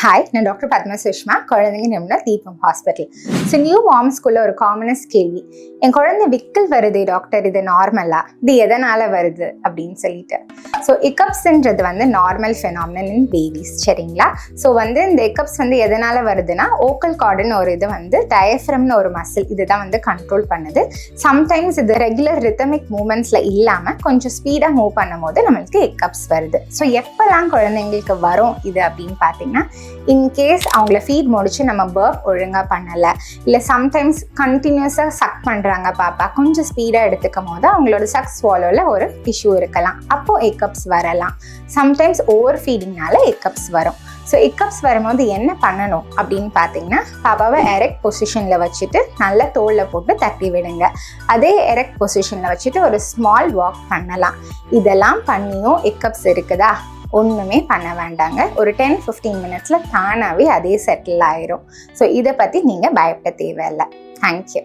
Hi, I'm Dr. Padma Sushma, குழந்தைங்க நிபுணர் தீபம் ஹாஸ்பிட்டல். ஸோ நியூ மாம்ஸ்குள்ள ஒரு காமனஸ் கேள்வி, என் குழந்தை விக்கல் வருது டாக்டர், இது நார்மலா, இது எதனால் வருது அப்படின்னு சொல்லிட்டு. ஸோ ஹிக்கப்ஸ்ன்றது வந்து நார்மல் ஃபெனாமினன் இன் பேபிஸ், சரிங்களா? ஸோ வந்து இந்த ஹிக்கப்ஸ் வந்து எதனால் வருதுன்னா, ஓக்கல் கார்டுன்னு ஒரு இது வந்து டயஃப்ரம்னு ஒரு மசில், இதுதான் வந்து கண்ட்ரோல் பண்ணுது. சம்டைம்ஸ் இது ரெகுலர் ரித்தமிக் மூமெண்ட்ஸில் இல்லாமல் கொஞ்சம் ஸ்பீடாக மூவ் பண்ணும் போது நம்மளுக்கு ஹிக்கப்ஸ் வருது. ஸோ எப்போல்லாம் குழந்தைங்களுக்கு வரும் இது அப்படின்னு பார்த்தீங்கன்னா, இன்கேஸ் அவங்கள ஃபீட் முடிச்சு நம்ம பர்ப் ஒழுங்காக பண்ணலை, இல்லை சம்டைம்ஸ் கண்டினியூஸாக சக் பண்ணுறாங்க பாப்பா, கொஞ்சம் ஸ்பீடாக எடுத்துக்கும் போது அவங்களோட சக் ஸ்வாலோவில் ஒரு இஷ்யூ இருக்கலாம், அப்போது ஹிக்கப்ஸ் வரலாம். சம்டைம்ஸ் ஓவர் ஃபீடிங்னால ஹிக்கப்ஸ் வரும். ஸோ ஹிக்கப்ஸ் வரும்போது என்ன பண்ணணும் அப்படின்னு பார்த்தீங்கன்னா, பாப்பாவை எரெக்ட் பொசிஷனில் வச்சுட்டு நல்லா தோளில் போட்டு தட்டி விடுங்க. அதே எரெக்ட் பொசிஷனில் வச்சுட்டு ஒரு ஸ்மால் வாக் பண்ணலாம். இதெல்லாம் பண்ணியும் ஹிக்கப்ஸ் இருக்குதா, ஒன்றுமே பண்ண வேண்டாங்க. ஒரு 10-15 மினிட்ஸில் தானாகவே அதே செட்டில் ஆயிரும். ஸோ இதை பற்றி நீங்கள் பயப்பட தேவையில்லை. தேங்க்யூ.